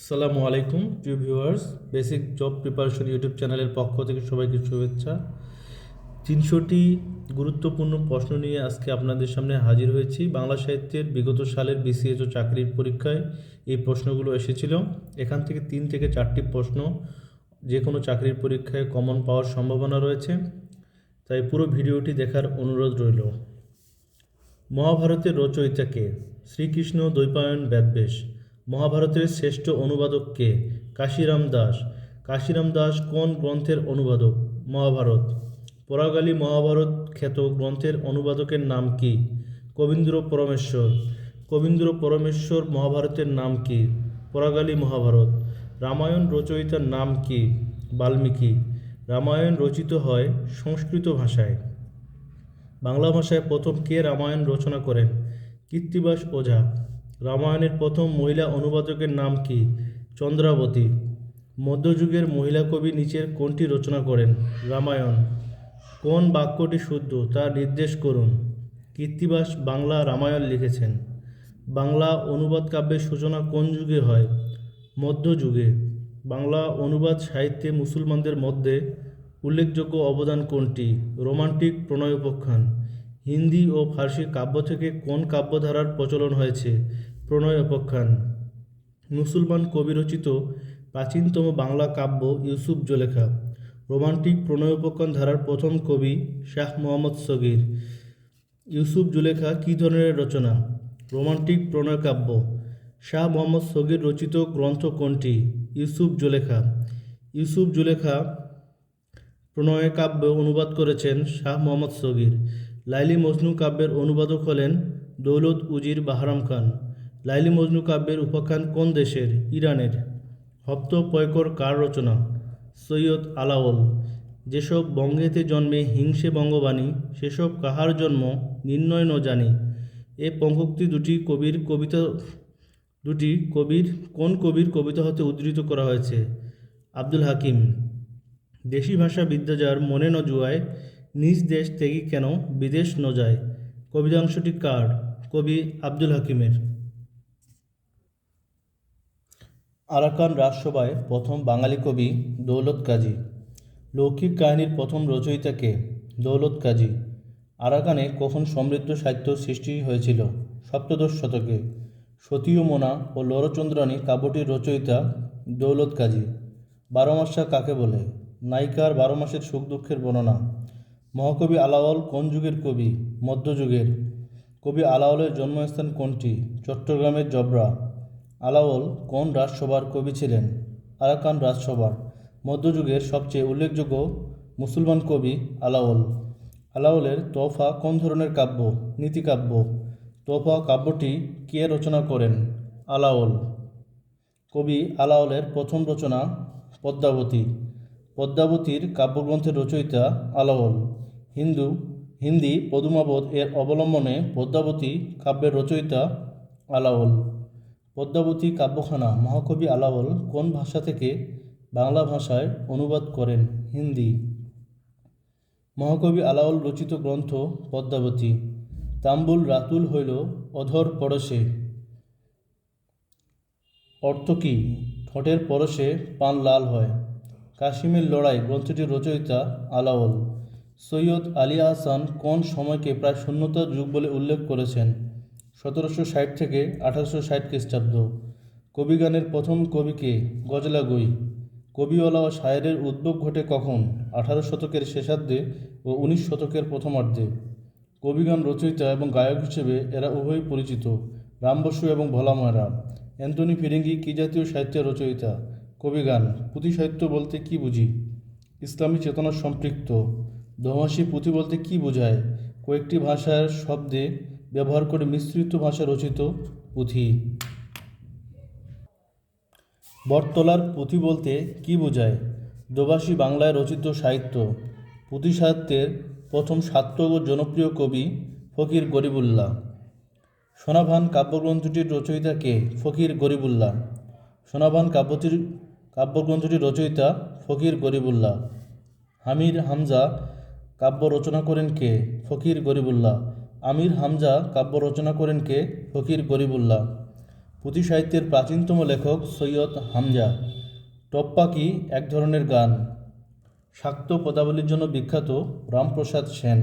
আসসালামু আলাইকুম প্রিয় viewers, basic job preparation YouTube চ্যানেলের পক্ষ থেকে সবাইকে শুভেচ্ছা। 300টি গুরুত্বপূর্ণ প্রশ্ন নিয়ে আজকে আপনাদের সামনে হাজির হয়েছি। বাংলা সাহিত্যের বিগত সালের বিসিএস ও চাকরির পরীক্ষায় এই প্রশ্নগুলো এসেছিল। এখান থেকে 3 থেকে 4টি প্রশ্ন যে কোনো চাকরির পরীক্ষায় কমন পাওয়ার সম্ভাবনা রয়েছে, তাই পুরো ভিডিওটি দেখার অনুরোধ রইল। মহাভারতের রচয়িতা কে? শ্রীকৃষ্ণ দ্বৈপায়ন বেদব্যাস। মহাভারতের শ্রেষ্ঠ অনুবাদক কে? কাশিরাম দাস। কাশিরাম দাস কোন গ্রন্থের অনুবাদক? মহাভারত। পরাগালী মহাভারত খ্যাত গ্রন্থের অনুবাদকের নাম কি? কবীন্দ্র পরমেশ্বর। কবীন্দ্র পরমেশ্বর মহাভারতের নাম কি? পরাগালী মহাভারত। রামায়ণ রচয়িতার নাম কি? বাল্মীকি। রামায়ণ রচিত হয় সংস্কৃত ভাষায়। বাংলা ভাষায় প্রথম কে রামায়ণ রচনা করেন? কৃত্তিবাস ওঝা। রামায়ণের প্রথম মহিলা অনুবাদকের নাম কি? চন্দ্রাবতী। মধ্যযুগের মহিলা কবি নিচের কোনটি রচনা করেন? রামায়ণ। কোন বাক্যটি শুদ্ধ তা নির্দেশ করুন। কৃত্তিবাস বাংলা রামায়ণ লিখেছেন। বাংলা অনুবাদ কাব্যের সূচনা কোন যুগে হয়? মধ্যযুগে। বাংলা অনুবাদ সাহিত্যে মুসলমানদের মধ্যে উল্লেখযোগ্য অবদান কোনটি? রোমান্টিক প্রণয় উপাখ্যান। হিন্দি ও ফার্সি কাব্য থেকে কোন কাব্যধারার প্রচলন হয়েছে? প্রণয় উপাখ্যান। মুসলমান কবি রচিত প্রাচীনতম বাংলা কাব্য ইউসুফ জুলেখা। রোমান্টিক প্রণয় উপাখ্যান ধারার প্রথম কবি শাহ মোহাম্মদ সগীর। ইউসুফ জুলেখা কী ধরনের রচনা? রোমান্টিক প্রণয় কাব্য। শাহ মোহাম্মদ সগীর রচিত গ্রন্থ কোনটি? ইউসুফ জুলেখা। ইউসুফ জুলেখা প্রণয় কাব্য অনুবাদ করেছেন শাহ মোহাম্মদ সগীর। লাইলি মজনু কাব্যের অনুবাদক হলেন দৌলত উজির বাহরাম খান। লাইলি মজনু কাব্যের উপাখ্যান কোন দেশের? ইরানের। হপ্ত পয়কর কার রচনা? সৈয়দ আলাওল। যেসব বঙ্গেতে জন্মে হিংসে বঙ্গবাণী, সেসব কাহার জন্ম নির্ণয় ন জানি। এ পঙ্ক্তি কোন কবির কবিতা হতে উদ্ধৃত করা হয়েছে? আব্দুল হাকিম। দেশি ভাষা বিদ্যা যার মনে ন জুয়ায়, নিজ দেশ ত্যাগী কেন বিদেশ ন যায়। কবিতাংশটি কার? কবি আব্দুল হাকিমের। আরাকান রাজসভায় প্রথম বাঙালি কবি দৌলত কাজী। লৌকিক কাহিনীর প্রথম রচয়িতা কে? দৌলত কাজী। আরাকানে কখন সমৃদ্ধ সাহিত্য সৃষ্টি হয়েছিল? সপ্তদশ শতকে। সতী ও মোনা ও লরচন্দ্রানী কাব্যটির রচয়িতা দৌলত কাজী। বারোমাসা কাকে বলে? নায়িকার 12 মাসের সুখ দুঃখের বর্ণনা। মহাকবি আলাওল কোন যুগের কবি? মধ্যযুগের। কবি আলাওলের জন্মস্থান কোনটি? চট্টগ্রামের জবরা। আলাওল কোন রাজসভার কবি ছিলেন? আরাকান রাজসভার। মধ্যযুগের সবচেয়ে উল্লেখযোগ্য মুসলমান কবি আলাওল। আলাওলের তোহফা কোন ধরনের কাব্য? নীতিকাব্য। তোহফা কাব্যটি কে রচনা করেন? আলাওল। কবি আলাওলের প্রথম রচনা পদ্মাবতী। পদ্মাবতীর কাব্যগ্রন্থের রচয়িতা আলাওল। হিন্দি পদুমাবত এর অবলম্বনে পদ্মাবতী কাব্যের রচয়িতা আলাওল। পদ্মাবতী কাব্যখানা মহাকবি আলাওল কোন ভাষা থেকে বাংলা ভাষায় অনুবাদ করেন? হিন্দি। মহাকবি আলাওল রচিত গ্রন্থ পদ্মাবতী। তাম্বুল রাতুল হইল অধর পরশে। অর্থ কী? ঠোঁটের পরশে পান লাল হয়। কাশিমের লড়াই গ্রন্থটির রচয়িতা আলাওল। সৈয়দ আলী আহসান কোন সময়কে প্রায় শূন্যতার যুগ বলে উল্লেখ করেছেন? 1760 থেকে 1860 খ্রিস্টাব্দ। কবিগানের প্রথম কবি কে? গজলাগুই। কবিওয়ালা ও শায়েরের উদ্ভব ঘটে কখন? 18 শতকের শেষার্ধে ও 19 শতকের প্রথমার্ধে। কবিগান রচয়িতা এবং গায়ক হিসেবে এরা উভয়ই পরিচিত। রাম বসু এবং ভোলা ময়রা। অ্যান্টনি ফিরিঙ্গি কী জাতীয় সাহিত্যের রচয়িতা? কবিগান। পুঁথি সাহিত্য বলতে কী বুঝি? ইসলামী চেতনা সম্পৃক্ত। দোভাষী পুঁথি বলতে কী বোঝায়? কয়েকটি ভাষার শব্দে ব্যবহার করে মিশ্রিত ভাষা রচিত পুঁথি। বটতলার পুঁথি বলতে কী বোঝায়? দোভাষী বাংলায় রচিত সাহিত্য। পুঁথি সাহিত্যের প্রথম সার্থক ও জনপ্রিয় কবি ফকির গরিবুল্লাহ। সোনাভান কাব্যগ্রন্থটির রচয়িতা কে? ফকির গরিবুল্লাহ। সোনাভান কাব্যগ্রন্থটির রচয়িতা ফকির গরিবুল্লাহ। আমির হামজা কাব্য রচনা করেন কে? ফকির গরিবুল্লাহ। আমির হামজা কাব্য রচনা করেন কে? ফকির গরিবুল্লাহ। পুঁথি সাহিত্যের প্রাচীনতম লেখক সৈয়দ হামজা। টপ্পা কি এক ধরনের গান। শাক্ত পদাবলীর জন্য বিখ্যাত রামপ্রসাদ সেন।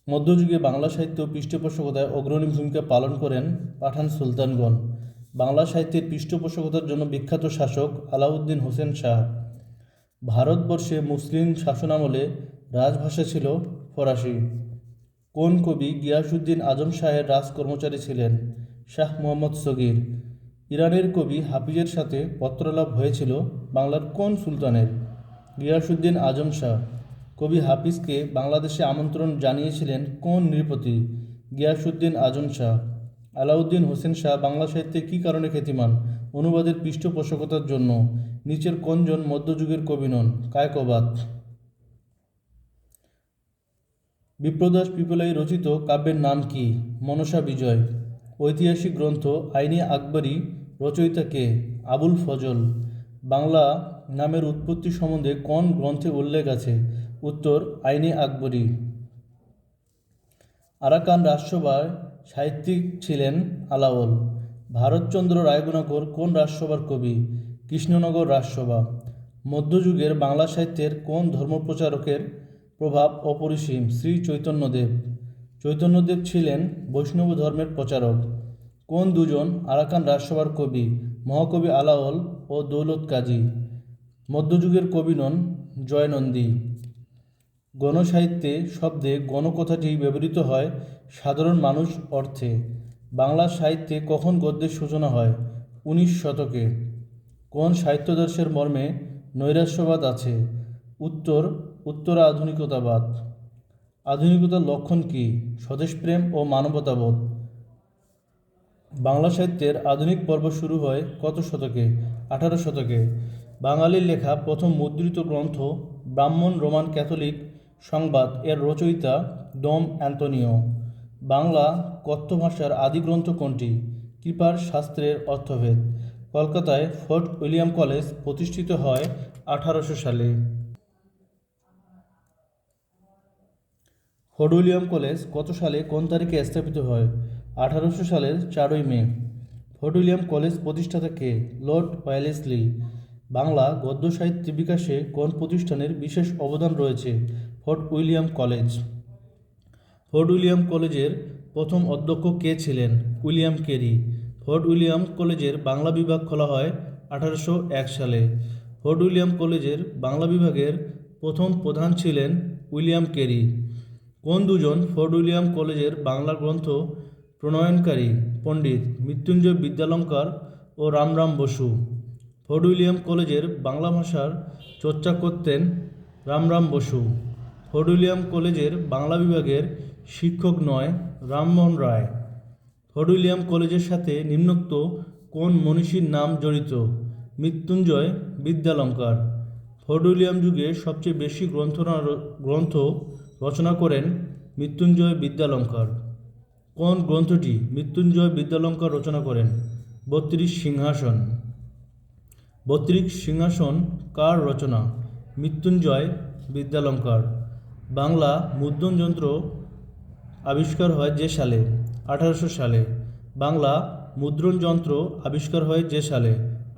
মধ্যযুগে বাংলা সাহিত্য পৃষ্ঠপোষকতায় অগ্রণী ভূমিকা পালন করেন পাঠান সুলতানগণ। বাংলা সাহিত্যের পৃষ্ঠপোষকতার জন্য বিখ্যাত শাসক আলাউদ্দিন হোসেন শাহ। ভারতবর্ষে মুসলিম শাসনামলে রাজভাষা ছিল ফরাসি। কোন কবি গিয়াসউদ্দিন আজম শাহের রাজকর্মচারী ছিলেন? শাহ মোহাম্মদ সগির। ইরানের কবি হাফিজের সাথে পত্রালাপ হয়েছিল বাংলার কোন সুলতানের? গিয়াসউদ্দিন আজম শাহ। কবি হাফিজকে বাংলাদেশে আমন্ত্রণ জানিয়েছিলেন কোন নৃপতি? গিয়াসউদ্দিন আজম শাহ। আলাউদ্দিন হোসেন শাহ বাংলা সাহিত্যে কী কারণে খ্যাতিমান? অনুবাদের পৃষ্ঠপোষকতার জন্য। নিচের কোনজন মধ্যযুগের কবি নন? কায়কবাদ। বিপ্রদাস পিপলাই রচিত কাব্যের নাম কি? মনসা বিজয়। ঐতিহাসিক গ্রন্থ আইনে আকবরী রচয়িতা কে? আবুল ফজল। বাংলা নামের উৎপত্তি সম্বন্ধে কোন গ্রন্থে উল্লেখ আছে? উত্তর আইনে আকবরী। আরাকান রাজসভার সাহিত্যিক ছিলেন আলাওল। ভারতচন্দ্র রায়গুণাকর কোন রাজসভার কবি? কৃষ্ণনগর রাজসভা। মধ্যযুগের বাংলা সাহিত্যের কোন ধর্মপ্রচারকের প্রভাব অপরিসীম? শ্রী চৈতন্যদেব। চৈতন্যদেব ছিলেন বৈষ্ণব ধর্মের প্রচারক। কোন দুজন আরাকান রাজসভার কবি? মহাকবি আলাওল ও দৌলত কাজী। মধ্যযুগের কবি নন জয়নন্দী। গণসাহিত্যে শব্দে গণ কথাটি ব্যবহৃত হয় সাধারণ মানুষ অর্থে। বাংলা সাহিত্যে কখন গদ্যের সূচনা হয়? 19 শতকে। কোন সাহিত্যদর্শের মর্মে নৈরাশ্যবাদ আছে? উত্তর উত্তরা আধুনিকতাবাদ। আধুনিকতার লক্ষণ কী? স্বদেশপ্রেম ও মানবতাবোধ। বাংলা সাহিত্যের আধুনিক পর্ব শুরু হয় কত শতকে? 18 শতকে। বাঙালির লেখা প্রথম মুদ্রিত গ্রন্থ ব্রাহ্মণ রোমান ক্যাথলিক সংবাদ এর রচয়িতা ডম অ্যান্তোনিও। বাংলা কথ্য ভাষার আদি গ্রন্থ কোনটি? কৃপার শাস্ত্রের অর্থভেদ। কলকাতায় ফোর্ট উইলিয়াম কলেজ প্রতিষ্ঠিত হয় 1800 সালে। ফোর্ট উইলিয়াম কলেজ কত সালে কোন তারিখে স্থাপিত হয়? 1800 সালের 4ই মে। ফোর্ট উইলিয়াম কলেজ প্রতিষ্ঠাতা কে? Lord Wellesley. বাংলা গদ্য সাহিত্যের বিকাশে কোন প্রতিষ্ঠানের বিশেষ অবদান রয়েছে? Fort William college. Fort William কলেজের প্রথম অধ্যক্ষ কে ছিলেন? William Carey. ফোর্ট উইলিয়াম কলেজের বাংলা বিভাগ খোলা হয় 1801 সালে। ফোর্ট উইলিয়াম কলেজের বাংলা বিভাগের প্রথম প্রধান ছিলেন উইলিয়াম কেরি। কোন দুজন ফোর্ট উইলিয়াম কলেজের বাংলা গ্রন্থ প্রণয়নকারী? পণ্ডিত মৃত্যুঞ্জয় বিদ্যালঙ্কার ও রামরাম বসু। ফোর্ট উইলিয়াম কলেজের বাংলা ভাষার চর্চা করতেন রামরাম বসু। ফোর্ট উইলিয়াম কলেজের বাংলা বিভাগের শিক্ষক নয় রামমোহন রায়। ফোর্ট উইলিয়াম কলেজের সাথে নিম্নোক্ত কোন মনীষীর নাম জড়িত? মৃত্যুঞ্জয় বিদ্যালঙ্কার। ফোর্ট উইলিয়াম যুগে সবচেয়ে বেশি গ্রন্থ রচনা করেন মৃত্যুঞ্জয় বিদ্যালঙ্কার। কোন গ্রন্থটি মৃত্যুঞ্জয় বিদ্যালঙ্কার রচনা করেন? 32 সিংহাসন। 32 সিংহাসন কার রচনা? মৃত্যুঞ্জয় বিদ্যালঙ্কার। বাংলা মুদ্রণ যন্ত্র আবিষ্কার হয় যে সালে? 1800 সালে। বাংলা মুদ্রণ যন্ত্র আবিষ্কার হয় যে সালে?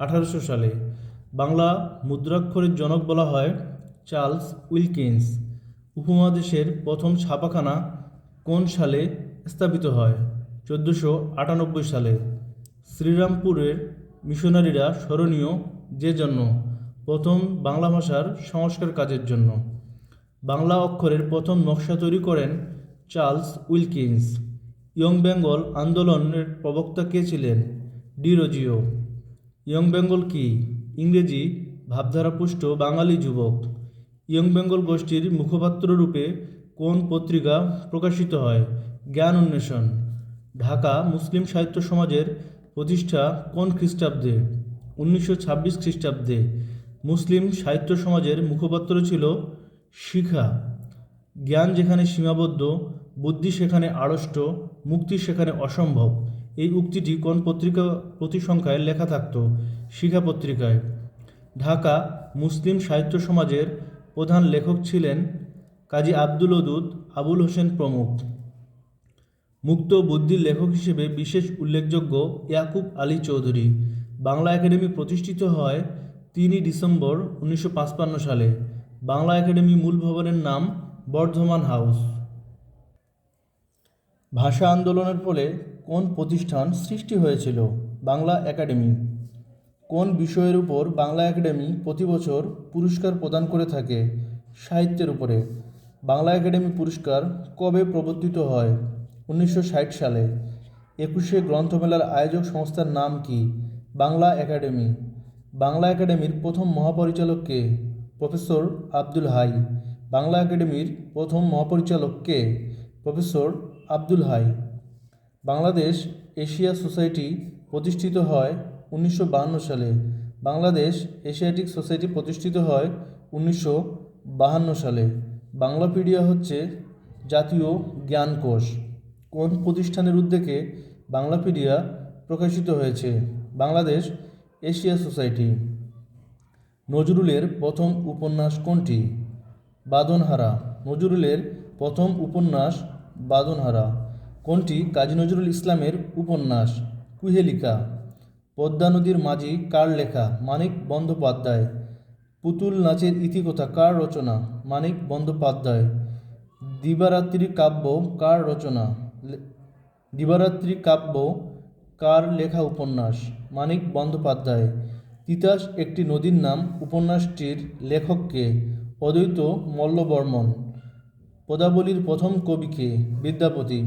1800 সালে। বাংলা মুদ্রাক্ষরের জনক বলা হয় চার্লস উইলকিন্স। উপমহাদেশের প্রথম ছাপাখানা কোন সালে স্থাপিত হয়? 1498 সালে। শ্রীরামপুরের মিশনারিরা স্মরণীয় যে জন্য? প্রথম বাংলা ভাষার সংস্কার কাজের জন্য। বাংলা অক্ষরের প্রথম নকশা তৈরি করেন চার্লস উইলকিন্স। ইয়ং বেঙ্গল আন্দোলনের প্রবক্তা কে ছিলেন? ডি রোজিও। ইয়ং বেঙ্গল কি? ইংরেজি ভাবধারাপুষ্ট বাঙালি যুবক। ইয়ং বেঙ্গল গোষ্ঠীর মুখপাত্ররূপে কোন পত্রিকা প্রকাশিত হয়? জ্ঞান উন্মেষণ। ঢাকা মুসলিম সাহিত্য সমাজের প্রতিষ্ঠা কোন খ্রিস্টাব্দে? 1926 খ্রিস্টাব্দে। মুসলিম সাহিত্য সমাজের মুখপাত্র ছিল শিখা। জ্ঞান যেখানে সীমাবদ্ধ, বুদ্ধি সেখানে আড়ষ্ট, মুক্তি সেখানে অসম্ভব, এই উক্তিটি কোন পত্রিকা প্রতি সংখ্যায় লেখা থাকত? শিখা পত্রিকায়। ঢাকা মুসলিম সাহিত্য সমাজের প্রধান লেখক ছিলেন কাজী আব্দুল ওদুদ, আবুল হোসেন প্রমুখ। মুক্ত বুদ্ধির লেখক হিসেবে বিশেষ উল্লেখযোগ্য ইয়াকুব আলী চৌধুরী। বাংলা একাডেমি প্রতিষ্ঠিত হয় 3 ডিসেম্বর 1955 সালে। বাংলা একাডেমি মূল ভবনের নাম বর্ধমান হাউস। ভাষা আন্দোলনের ফলে কোন প্রতিষ্ঠান সৃষ্টি হয়েছিল? বাংলা একাডেমি। কোন বিষয়ের উপর বাংলা একাডেমি প্রতি বছর পুরস্কার প্রদান করে থাকে? সাহিত্যের উপরে। বাংলা একাডেমি পুরস্কার কবে প্রবর্তিত হয়? 1960 সালে। 21শে গ্রন্থমেলার আয়োজক সংস্থার নাম কি? বাংলা একাডেমি। বাংলা একাডেমির প্রথম মহাপরিচালক কে? প্রফেসর আব্দুল হাই। বাংলা একাডেমির প্রথম মহাপরিচালক কে? Professor Abdul Hai. Bangladesh Asia society প্রতিষ্ঠিত হয় 1952 সালে। বাংলাদেশ এশিয়াটিক সোসাইটি প্রতিষ্ঠিত হয় 1952 সালে। বাংলাপিডিয়া হচ্ছে জাতীয় জ্ঞানকোষ। কোন প্রতিষ্ঠানের উদ্যোগে বাংলাপিডিয়া প্রকাশিত হয়েছে? Bangladesh Asia society. নজরুলের প্রথম উপন্যাস কোনটি? বাঁধনহারা। নজরুলের প্রথম উপন্যাস বাঁধনহারা। কোনটি কাজী নজরুল ইসলামের উপন্যাস? কুহেলিকা। পদ্মা নদীর মাঝি কার লেখা? মানিক বন্দ্যোপাধ্যায়। পুতুল নাচের ইতিকথা কার রচনা? মানিক বন্দ্যোপাধ্যায়। দিবারাত্রি কাব্য কার রচনা? দিবারাত্রি কাব্য কার লেখা উপন্যাস? মানিক বন্দ্যোপাধ্যায়। তিতাস একটি নদীর নাম উপন্যাসটির লেখককে? অদ্বৈত মল্লবর্মণ। পদাবলীর প্রথম কবি কে? বিদ্যাপতি।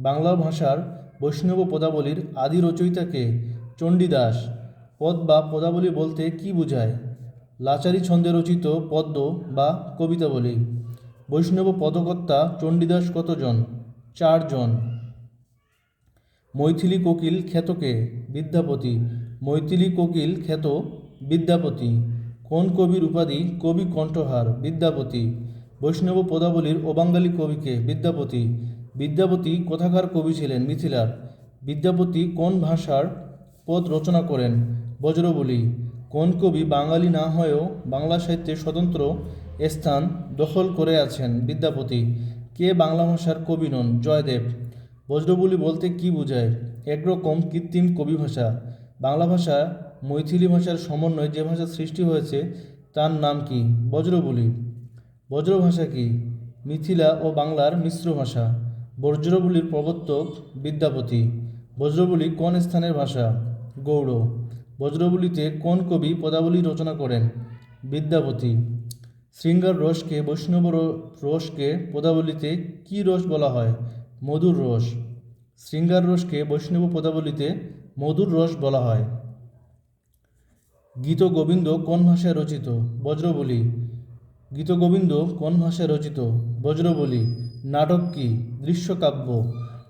বাংলা ভাষার বৈষ্ণব পদাবলীর আদি রচয়িতাকে? চণ্ডীদাস। পদ বা পদাবলী বলতে কি বোঝায়? লাচারী ছন্দে রচিত পদ্য বা কবিতাবলী। বৈষ্ণব পদকর্তা চণ্ডীদাস কতজন? 4 জন। মৈথিলী কোকিল খ্যাত কে? বিদ্যাপতি। মৈথিলী কোকিল খ্যাত বিদ্যাপতি। কোন কবির উপাধি কবি কণ্ঠহার? বিদ্যাপতি। বৈষ্ণব পদাবলীর অবাঙ্গালী কবিকে? বিদ্যাপতি। বিদ্যাপতি কোথাকার কবি ছিলেন? মিথিলার। বিদ্যাপতি কোন ভাষার পদ রচনা করেন? ব্রজবুলি। কোন কবি বাঙালি না হয়েও বাংলা সাহিত্যে স্বতন্ত্র স্থান দখল করে আছেন? বিদ্যাপতি। কে বাংলা ভাষার কবি নন? জয়দেব। ব্রজবুলি বলতে কি বোঝায়? একরকম কৃত্রিম কবি ভাষা। বাংলা ভাষা মৈথিলী ভাষার সমন্বয়ে যে ভাষা সৃষ্টি হয়েছে তার নাম কি? ব্রজবুলি। ব্রজভাষা কি? মিথিলা ও বাংলার মিশ্র ভাষা। ব্রজবুলির প্রবর্তক বিদ্যাপতি। ব্রজবুলি কোন স্থানের ভাষা? গৌড়। ব্রজবুলিতে কোন কবি পদাবলী রচনা করেন? বিদ্যাপতি। শৃঙ্গার রসকে বৈষ্ণব রসকে পদাবলীতে কি রস বলা হয়? মধুর রস। শৃঙ্গার রসকে বৈষ্ণব পদাবলীতে মধুর রস বলা হয়। গীতগোবিন্দ কোন ভাষায় রচিত? ব্রজবুলি। গীতগোবিন্দ কোন ভাষায় রচিত? ব্রজবুলি। নাটক কি? দৃশ্যকাব্য।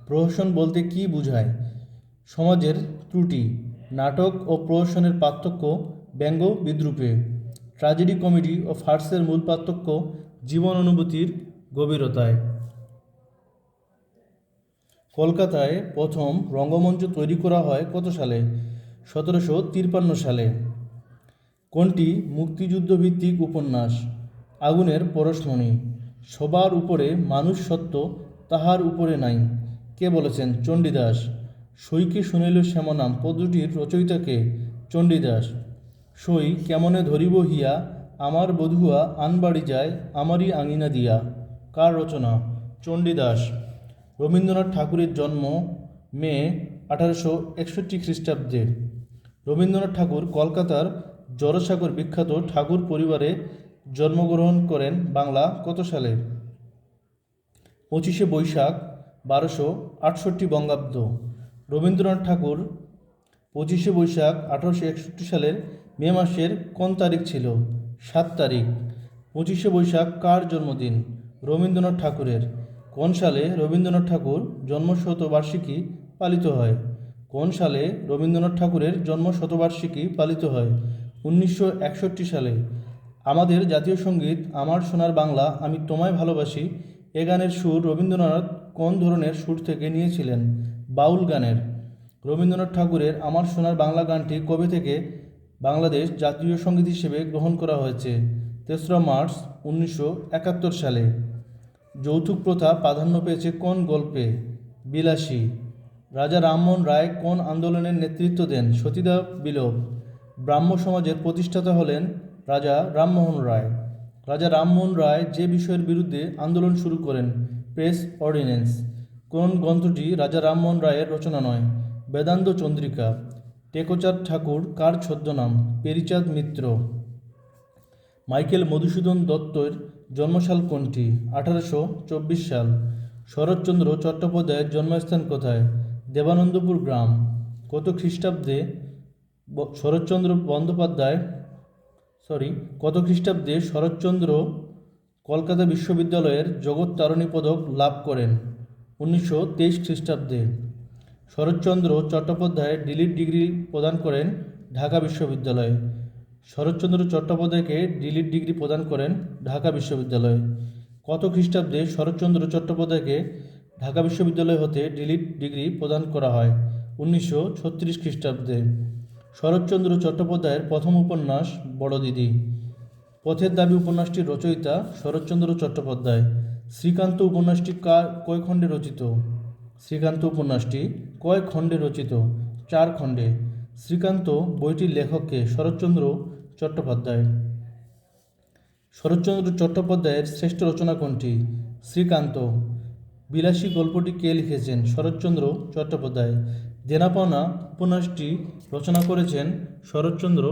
প্রহসন বলতে কি বোঝায়? সমাজের ত্রুটি। নাটক ও প্রহসনের পার্থক্য ব্যঙ্গ বিদ্রূপে। ট্র্যাজেডি কমেডি ও ফার্সের মূল পার্থক্য জীবন অনুভূতির গভীরতায়। কলকাতায় প্রথম রঙ্গমঞ্চ তৈরি করা হয় কত সালে? 1753 সালে। কোনটি মুক্তিযুদ্ধভিত্তিক উপন্যাস? আগুনের পরশমণি। সবার উপরে মানুষ সত্য, তাহার উপরে নাই। কে বলেছেন? চণ্ডীদাস। সইকে শুনিল শ্যামনাম পদ্যটির রচয়িতাকে? চণ্ডীদাস। সই কেমনে ধরিব হিয়া, আমার বধূয়া আনবাড়ি যায় আমারই আঙিনা দিয়া। কার রচনা? চণ্ডীদাস। রবীন্দ্রনাথ ঠাকুরের জন্ম মে 1861 খ্রিস্টাব্দে। রবীন্দ্রনাথ ঠাকুর কলকাতার জোড়াসাঁকোর বিখ্যাত ঠাকুর পরিবারে জন্মগ্রহণ করেন। বাংলা কত সালে? 25শে বৈশাখ 1268 বঙ্গাব্দ। রবীন্দ্রনাথ ঠাকুর 25শে বৈশাখ 1861 সালের মে মাসের কোন তারিখ ছিল? 7 তারিখ। 25শে বৈশাখ কার জন্মদিন? রবীন্দ্রনাথ ঠাকুরের। কোন সালে রবীন্দ্রনাথ ঠাকুর জন্মশতবার্ষিকী পালিত হয়? কোন সালে রবীন্দ্রনাথ ঠাকুরের জন্মশতবার্ষিকী পালিত হয়? 1961 সালে। আমাদের জাতীয় সঙ্গীত আমার সোনার বাংলা আমি তোমায় ভালোবাসি এ গানের সুর রবীন্দ্রনাথ কোন ধরনের সুর থেকে নিয়েছিলেন? বাউল গানের। রবীন্দ্রনাথ ঠাকুরের আমার সোনার বাংলা গানটি কবে থেকে বাংলাদেশ জাতীয় সঙ্গীত হিসেবে গ্রহণ করা হয়েছে? 3রা মার্চ 1971 সালে। যৌতুক প্রথা প্রাধান্য পেয়েছে কোন গল্পে? বিলাসী। রাজা রামমোহন রায় কোন আন্দোলনের নেতৃত্ব দেন? সতীদাহ বিলোপ। ব্রাহ্ম সমাজের প্রতিষ্ঠাতা হলেন রাজা রামমোহন রায়। রাজা রামমোহন রায় যে বিষয়ের বিরুদ্ধে আন্দোলন শুরু করেন? Press ordinance. কোন গ্রন্থটি রাজা রামমোহন রায়ের রচনা নয়? বেদান্ত চন্দ্রিকা। টেকোচাঁদ ঠাকুর কার ছদ্মনাম? পেরিচাঁদ মিত্র। মাইকেল মধুসূদন দত্তের জন্মসাল কোনটি? 1824 সাল। শরৎচন্দ্র চট্টোপাধ্যায়ের জন্মস্থান কোথায়? দেবানন্দপুর গ্রাম। কত খ্রিস্টাব্দে শরৎচন্দ্র কলকাতা বিশ্ববিদ্যালয়ের জগত্তারিণী পদক লাভ করেন? 1923 খ্রিস্টাব্দে। শরৎচন্দ্র চট্টোপাধ্যায় ডিলিট ডিগ্রি প্রদান করেন ঢাকা বিশ্ববিদ্যালয়ে। শরৎচন্দ্র চট্টোপাধ্যায়কে ডিলিট ডিগ্রি প্রদান করেন ঢাকা বিশ্ববিদ্যালয়ে। কত খ্রিস্টাব্দে শরৎচন্দ্র চট্টোপাধ্যায়কে ঢাকা বিশ্ববিদ্যালয় হতে ডিলিট ডিগ্রি প্রদান করা হয়? 1936 খ্রিস্টাব্দে। শরৎচন্দ্র চট্টোপাধ্যায়ের প্রথম উপন্যাস বড়দিদি। পথের দাবি উপন্যাসটির রচয়িতা শরৎচন্দ্র চট্টোপাধ্যায়। শ্রীকান্ত উপন্যাসটি কয় খণ্ডে রচিত? শ্রীকান্ত উপন্যাসটি কয় খণ্ডে রচিত? 4 খণ্ডে। শ্রীকান্ত বইটির লেখক কে? শরৎচন্দ্র চট্টোপাধ্যায়। শরৎচন্দ্র চট্টোপাধ্যায়ের শ্রেষ্ঠ রচনা কোনটি? শ্রীকান্ত। বিলাসী গল্পটি কে লিখেছেন? শরৎচন্দ্র চট্টোপাধ্যায়। দেনা পাওনা উপন্যাসটি রচনা করেছেন শরৎচন্দ্র